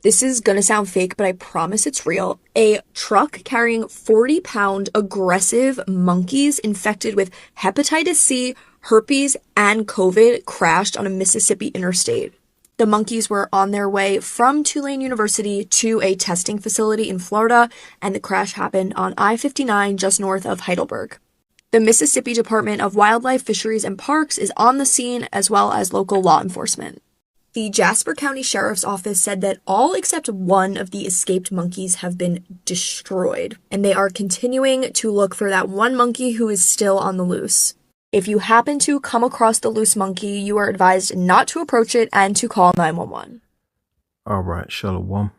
This is gonna sound fake, but I promise it's real. A truck carrying 40-pound aggressive monkeys infected with hepatitis C, herpes, and COVID crashed on a Mississippi interstate. The monkeys were on their way from Tulane University to a testing facility in Florida, and the crash happened on I-59 just north of Heidelberg. The Mississippi Department of Wildlife, Fisheries, and Parks is on the scene, as well as local law enforcement. The Jasper County Sheriff's Office said that all except one of the escaped monkeys have been destroyed, and they are continuing to look for that one monkey who is still on the loose. If you happen to come across the loose monkey, you are advised not to approach it and to call 911. All right, Shalom.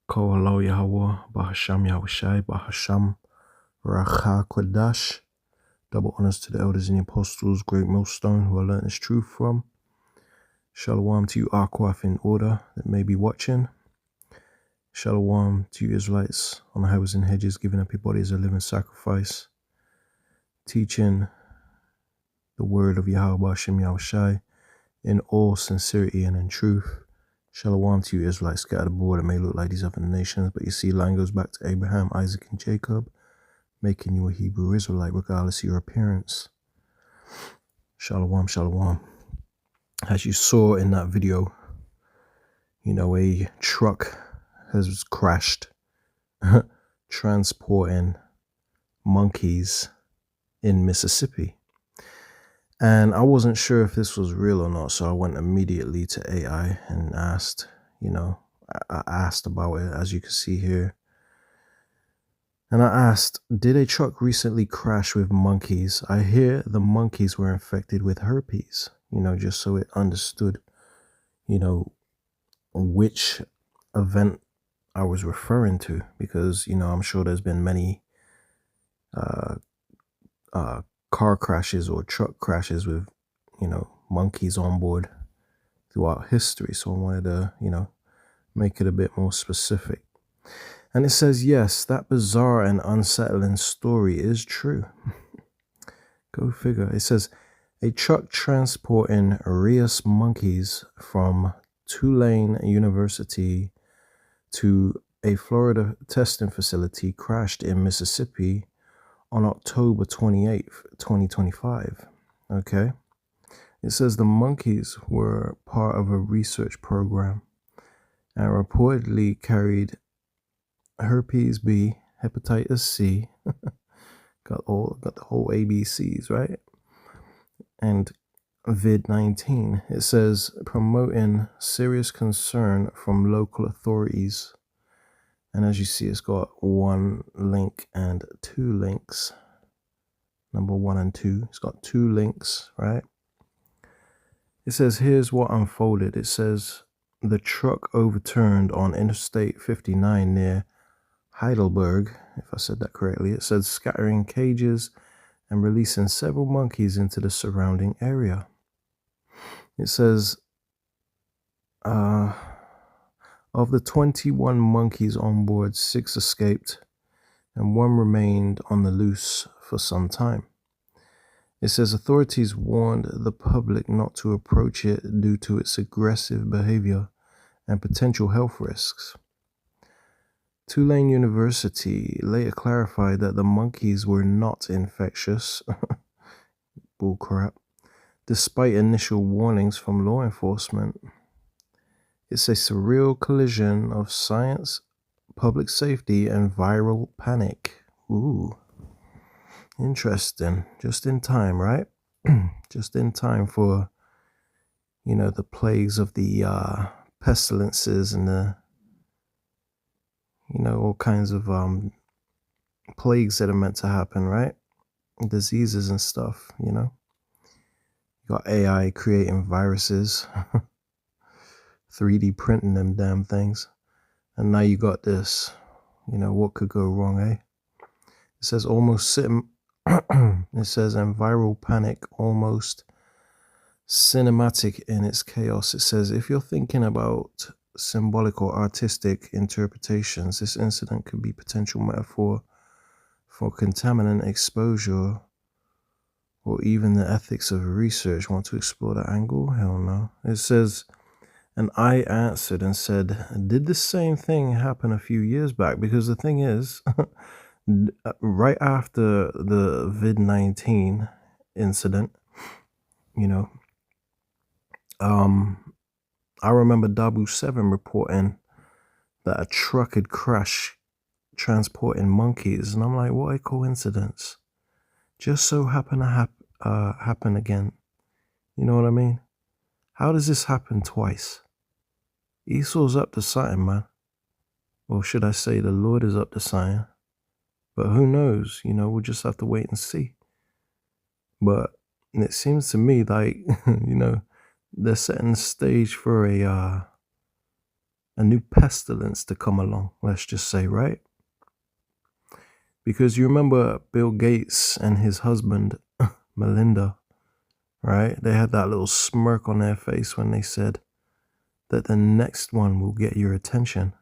Ko halo Yahweh, Bahasham Yahushai, Bahasham Racha Kodash. Double honors to the elders and the apostles, great millstone, who I learned this truth from. Shalom to you, Arkwaf in order that may be watching. Shalom to you, Israelites on the highways and hedges, giving up your body as a living sacrifice, teaching the word of Yahweh Hashem Yahushai in all sincerity and in truth. Shalom to you, Israelites scattered abroad. It may look like these other nations, but you see, line goes back to Abraham, Isaac, and Jacob, making you a Hebrew Israelite regardless of your appearance. Shalom, shalom. As you saw in that video, a truck has crashed transporting monkeys in Mississippi. And I wasn't sure if this was real or not, so I went immediately to AI and asked, I asked about it, as you can see here. And I asked, did a truck recently crash with monkeys? I hear the monkeys were infected with herpes, just so it understood, which event I was referring to, because, I'm sure there's been many car crashes or truck crashes with, monkeys on board throughout history. So I wanted to, make it a bit more specific. And it says, yes, that bizarre and unsettling story is true. Go figure. It says, a truck transporting rhesus monkeys from Tulane University to a Florida testing facility crashed in Mississippi on October 28th, 2025. Okay. It says the monkeys were part of a research program and reportedly carried herpes B, hepatitis C, got the whole ABCs, right? And COVID-19. It says promoting serious concern from local authorities. And as you see, it's got one link and two links. Number 1 and 2. It's got two links, right? It says, here's what unfolded. It says the truck overturned on Interstate 59 near Heidelberg, if I said that correctly. It said scattering cages and releasing several monkeys into the surrounding area. It says, of the 21 monkeys on board, 6 escaped and 1 remained on the loose for some time. It says authorities warned the public not to approach it due to its aggressive behavior and potential health risks. Tulane University later clarified that the monkeys were not infectious. Bullcrap. Despite initial warnings from law enforcement. It's a surreal collision of science, public safety, and viral panic. Ooh. Interesting. Just in time, right? Just in time for, the plagues of the pestilences and the, all kinds of plagues that are meant to happen, right? Diseases and stuff, You got AI creating viruses, 3D printing them damn things. And now you got this, what could go wrong, eh? It says it says, and viral panic, almost cinematic in its chaos. It says, if you're thinking about symbolic or artistic interpretations, this incident could be potential metaphor for contaminant exposure or even the ethics of research. Want to explore that angle? Hell no. It says, And I answered and said, did the same thing happen a few years back? Because the thing is, right after the vid-19 incident, you know, I remember Dabu 7 reporting that a truck had crashed transporting monkeys. And I'm like, what a coincidence. Just so happen to happen again. You know what I mean? How does this happen twice? Esau's up to something, man. Or should I say the Lord is up to something? But who knows? You know, we'll just have to wait and see. But it seems to me like, you know, they're setting the stage for a new pestilence to come along, let's just say, right? Because you remember Bill Gates and his husband, Melinda, right? They had that little smirk on their face when they said that the next one will get your attention.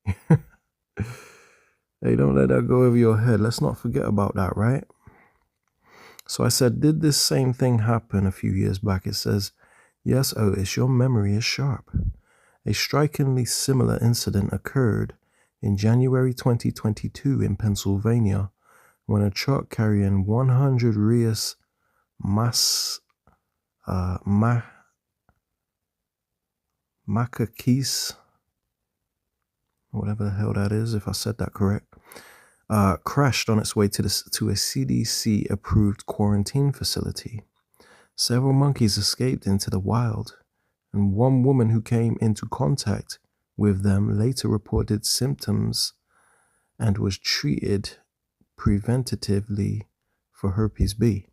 Hey, don't let that go over your head. Let's not forget about that, right? So I said, did this same thing happen a few years back? It says, yes, Otis, your memory is sharp. A strikingly similar incident occurred in January 2022 in Pennsylvania when a truck carrying 100 Rheus macaques, whatever the hell that is, if I said that correct, crashed on its way to a CDC-approved quarantine facility. Several monkeys escaped into the wild, and one woman who came into contact with them later reported symptoms and was treated preventatively for herpes B,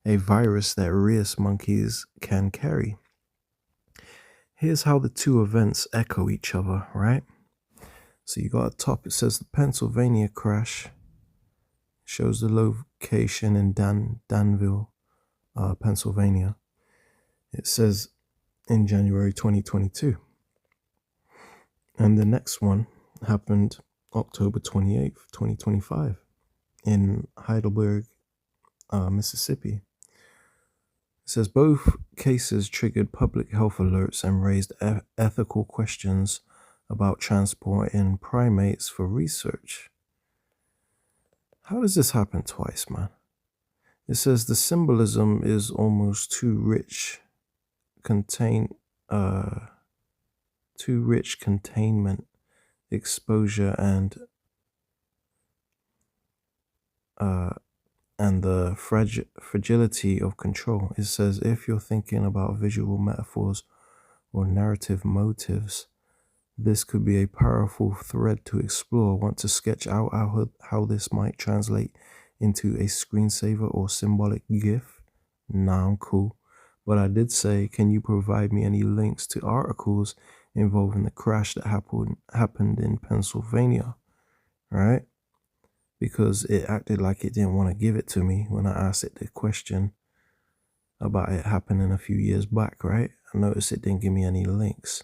a virus that Rheus monkeys can carry. Here's how the two events echo each other, right? So you got a top, it says the Pennsylvania crash, shows the location in Danville, Pennsylvania. It says in January 2022. And the next one happened October 28th, 2025 in Heidelberg, Mississippi. It says both cases triggered public health alerts and raised ethical questions about transporting primates for research. How does this happen twice, man? It says the symbolism is almost too rich, containment, exposure, and the fragility of control. It says if you're thinking about visual metaphors or narrative motives, this could be a powerful thread to explore. Want to sketch out how this might translate into a screensaver or symbolic GIF? Nah, I'm cool. But I did say, can you provide me any links to articles involving the crash that happened in Pennsylvania, right? Because it acted like it didn't want to give it to me when I asked it the question about it happening a few years back, right? I noticed it didn't give me any links.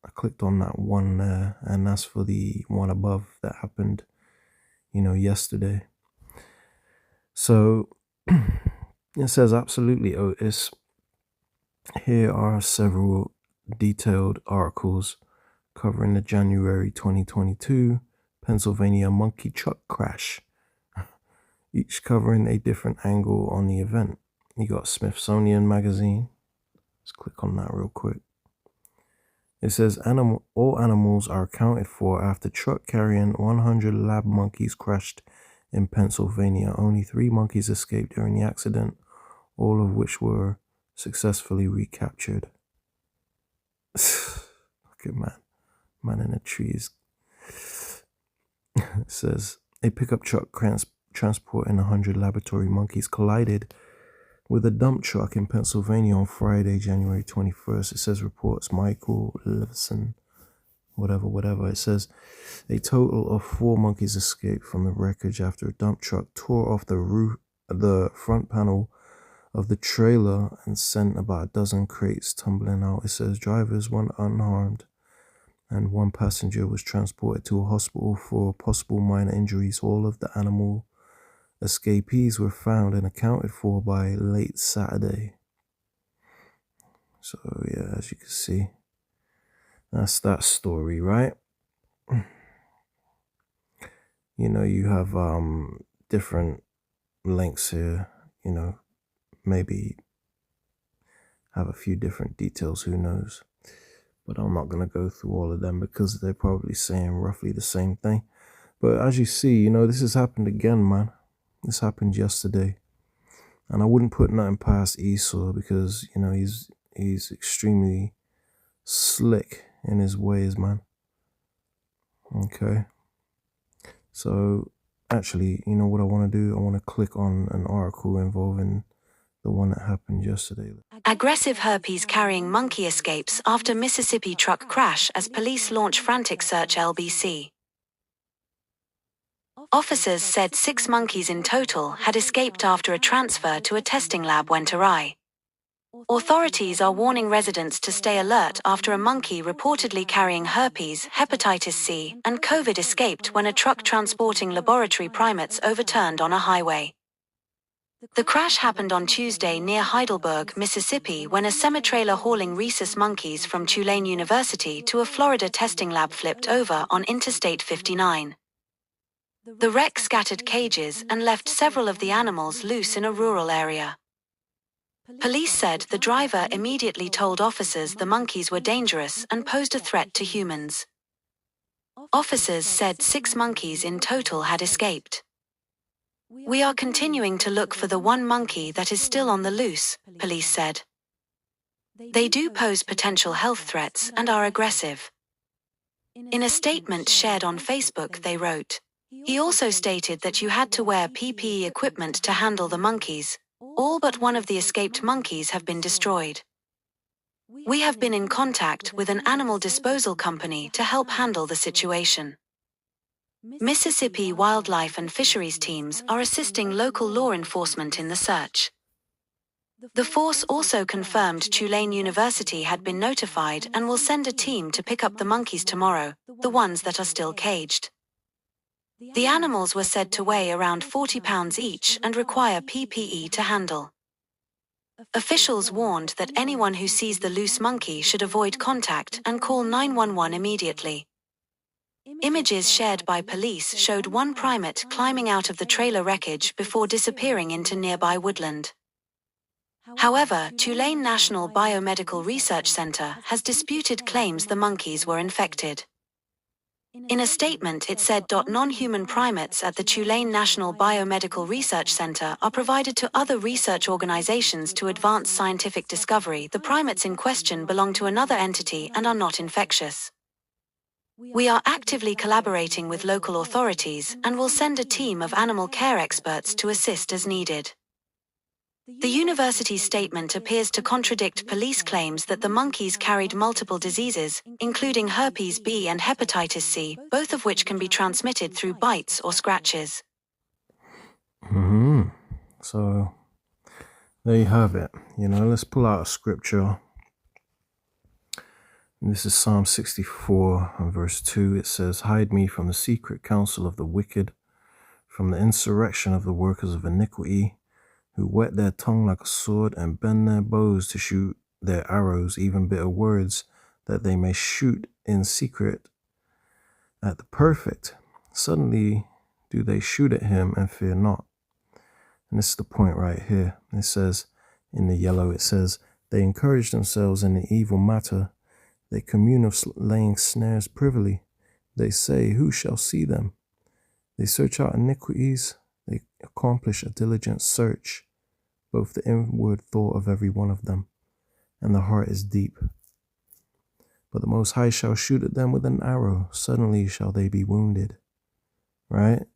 I clicked on that one there, and that's for the one above that happened, you know, yesterday. So it says, absolutely, Otis. Here are several detailed articles covering the January 2022 Pennsylvania monkey truck crash, each covering a different angle on the event. You got Smithsonian Magazine. Let's click on that real quick. It says all animals are accounted for after truck carrying 100 lab monkeys crashed in Pennsylvania. Only 3 monkeys escaped during the accident, all of which were successfully recaptured. Look at man in the trees. It says a pickup truck transporting 100 laboratory monkeys collided with a dump truck in Pennsylvania on Friday, January 21st. It says reports Michael Levison, whatever. It says a total of 4 monkeys escaped from the wreckage after a dump truck tore off the front panel of the trailer and sent about a dozen crates tumbling out. It says drivers went unharmed and 1 passenger was transported to a hospital for possible minor injuries. All of the animal escapees were found and accounted for by late Saturday. So yeah, as you can see, that's that story, right? You know, you have different links here, you know, maybe have a few different details, who knows? But I'm not going to go through all of them because they're probably saying roughly the same thing. But as you see, you know, this has happened again, man. This happened yesterday. And I wouldn't put nothing past Esau because, you know, he's extremely slick in his ways, man. Okay. So actually, you know what I want to do? I want to click on an article involving the one that happened yesterday. Aggressive herpes carrying monkey escapes after Mississippi truck crash as police launch frantic search LBC. Officers said 6 monkeys in total had escaped after a transfer to a testing lab went awry. Authorities are warning residents to stay alert after a monkey reportedly carrying herpes, hepatitis C, and COVID escaped when a truck transporting laboratory primates overturned on a highway. The crash happened on Tuesday near Heidelberg, Mississippi, when a semi-trailer hauling rhesus monkeys from Tulane University to a Florida testing lab flipped over on Interstate 59. The wreck scattered cages and left several of the animals loose in a rural area. Police said the driver immediately told officers the monkeys were dangerous and posed a threat to humans. Officers said 6 monkeys in total had escaped. "We are continuing to look for the one monkey that is still on the loose," police said. "They do pose potential health threats and are aggressive." In a statement shared on Facebook, they wrote, "He also stated that you had to wear PPE equipment to handle the monkeys. All but one of the escaped monkeys have been destroyed. We have been in contact with an animal disposal company to help handle the situation." Mississippi wildlife and fisheries teams are assisting local law enforcement in the search. The force also confirmed Tulane University had been notified and will send a team to pick up the monkeys tomorrow, the ones that are still caged. The animals were said to weigh around 40 pounds each and require PPE to handle. Officials warned that anyone who sees the loose monkey should avoid contact and call 911 immediately. Images shared by police showed one primate climbing out of the trailer wreckage before disappearing into nearby woodland. However, Tulane National Biomedical Research Center has disputed claims the monkeys were infected. In a statement, it said non-human primates at the Tulane National Biomedical Research Center are provided to other research organizations to advance scientific discovery. The primates in question belong to another entity and are not infectious. "We are actively collaborating with local authorities and will send a team of animal care experts to assist as needed." The university's statement appears to contradict police claims that the monkeys carried multiple diseases, including herpes B and hepatitis C, both of which can be transmitted through bites or scratches. So there you have it. You know, let's pull out a scripture. And this is Psalm 64 and verse 2. It says, "Hide me from the secret counsel of the wicked, from the insurrection of the workers of iniquity, who whet their tongue like a sword and bend their bows to shoot their arrows, even bitter words, that they may shoot in secret at the perfect. Suddenly do they shoot at him and fear not." And this is the point right here. It says, in the yellow, it says, "They encourage themselves in the evil matter. They commune of laying snares privily. They say, who shall see them? They search out iniquities. They accomplish a diligent search, both the inward thought of every one of them, and the heart is deep. But the Most High shall shoot at them with an arrow. Suddenly shall they be wounded." Right?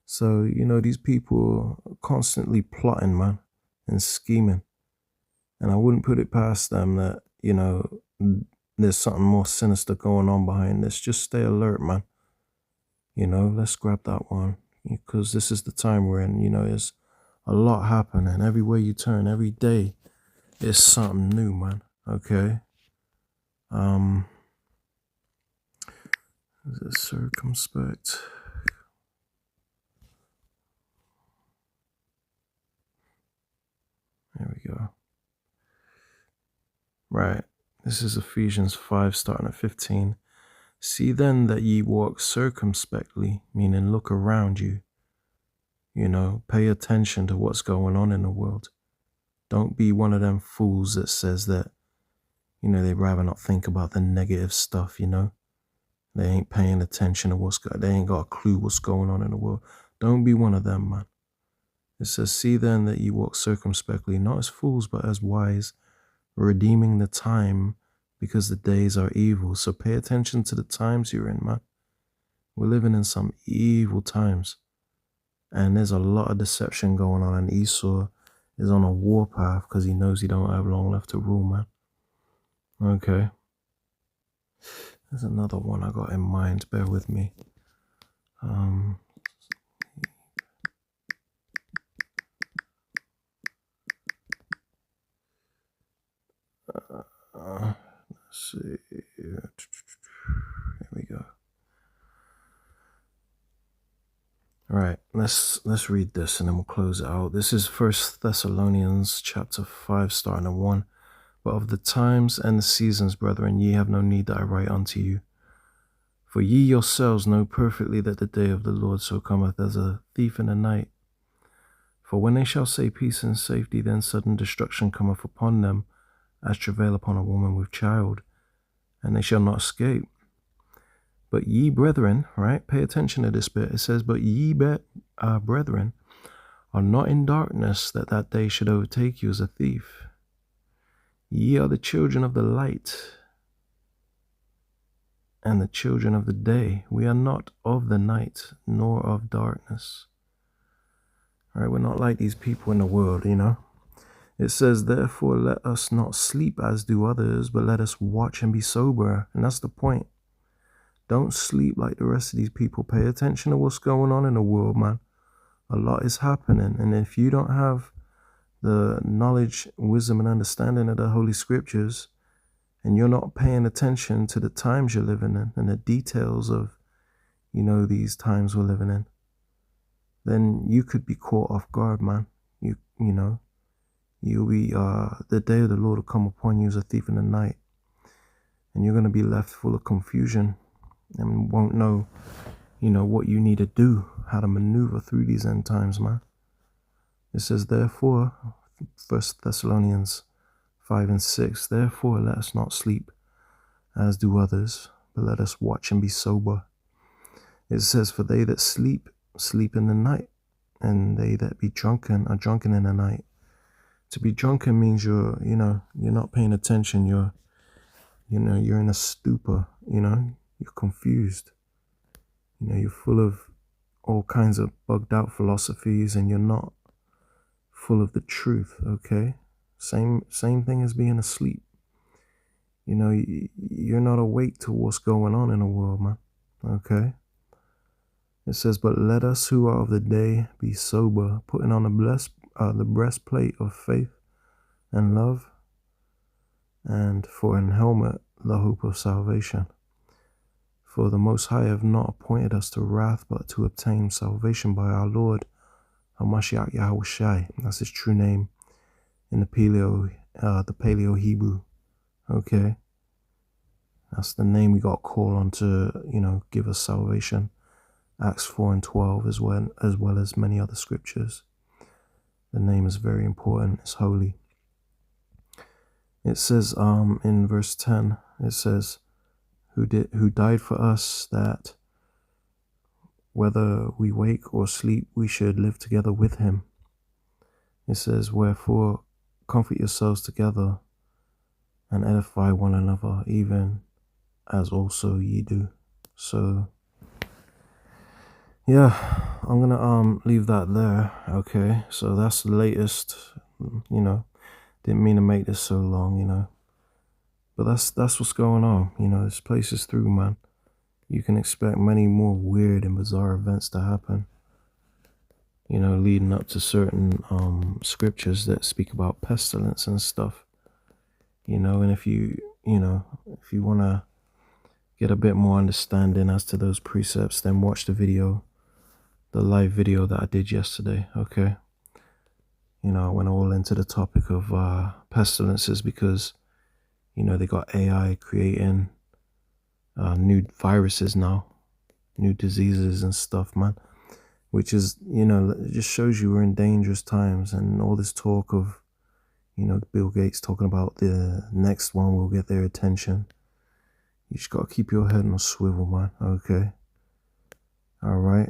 So, you know, these people are constantly plotting, man, and scheming. And I wouldn't put it past them that, you know, there's something more sinister going on behind this. Just stay alert, man. You know, let's grab that one. Because this is the time we're in, you know, there's a lot happening. Everywhere you turn, every day, there's something new, man. Okay? Is it circumspect? There we go. This is Ephesians 5, starting at 15. See then that ye walk circumspectly, meaning look around you. Pay attention to what's going on in the world. Don't be one of them fools that says that, they'd rather not think about the negative stuff, They ain't paying attention to they ain't got a clue what's going on in the world. Don't be one of them, man. It says, see then that ye walk circumspectly, not as fools, but as wise, redeeming the time, because the days are evil. So pay attention to the times you're in, man. We're living in some evil times. And there's a lot of deception going on. And Esau is on a warpath because he knows he don't have long left to rule, man. Okay. There's another one I got in mind. Bear with me. Let's see. Here we go. All right, let's read this and then we'll close it out. This is 1 Thessalonians chapter 5, starting at 1. But of the times and the seasons, brethren, ye have no need that I write unto you. For ye yourselves know perfectly that the day of the Lord so cometh as a thief in the night. For when they shall say peace and safety, then sudden destruction cometh upon them, as travail upon a woman with child, and they shall not escape. But ye brethren, right? Pay attention to this bit. It says, but ye brethren are not in darkness, that that day should overtake you as a thief. Ye are the children of the light and the children of the day. We are not of the night, nor of darkness. All right, we're not like these people in the world, It says, therefore, let us not sleep as do others, but let us watch and be sober. And that's the point. Don't sleep like the rest of these people. Pay attention to what's going on in the world, man. A lot is happening. And if you don't have the knowledge, wisdom, and understanding of the Holy Scriptures, and you're not paying attention to the times you're living in and the details of, these times we're living in, then you could be caught off guard, man. You'll be, the day of the Lord will come upon you as a thief in the night. And you're going to be left full of confusion and won't know, what you need to do, how to maneuver through these end times, man. It says, therefore, 1 Thessalonians 5 and 6, therefore let us not sleep as do others, but let us watch and be sober. It says, for they that sleep, sleep in the night, and they that be drunken are drunken in the night. To be drunken means you're not paying attention. You're in a stupor, you're confused. You're full of all kinds of bugged out philosophies and you're not full of the truth, okay? Same thing as being asleep. You're not awake to what's going on in the world, man, okay? It says, but let us who are of the day be sober, putting on the breastplate of faith and love, and for an helmet the hope of salvation. For the Most High have not appointed us to wrath, but to obtain salvation by our Lord HaMashiach Yahushai. That's his true name in the Paleo Hebrew. Okay, that's the name we got called on to give us salvation. Acts 4 and 12 as well as many other scriptures. The name is very important. It's holy. It says in verse 10, it says, who died for us, that whether we wake or sleep, we should live together with him. It says, wherefore comfort yourselves together and edify one another, even as also ye do. So yeah, I'm gonna leave that there. Okay, so that's the latest. Didn't mean to make this so long, but that's what's going on. This place is through, man. You can expect many more weird and bizarre events to happen, leading up to certain scriptures that speak about pestilence and stuff, and if you want to get a bit more understanding as to those precepts, then watch the live video that I did yesterday. Okay, I went all into the topic of pestilences because You know, they got AI creating new viruses now, new diseases and stuff, man. Which is, you know, it just shows you we're in dangerous times. And all this talk of, you know, Bill Gates talking about the next one will get their attention. You just got to keep your head on a swivel, man. Okay. All right.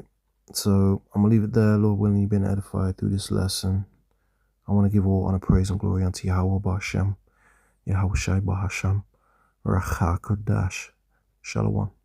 So I'm going to leave it there. Lord willing, you've been edified through this lesson. I want to give all honor, praise, and glory unto Yahweh Ba'Shem, Yahweh Shai Ba'Hasham, Racha Kodash. Shalom.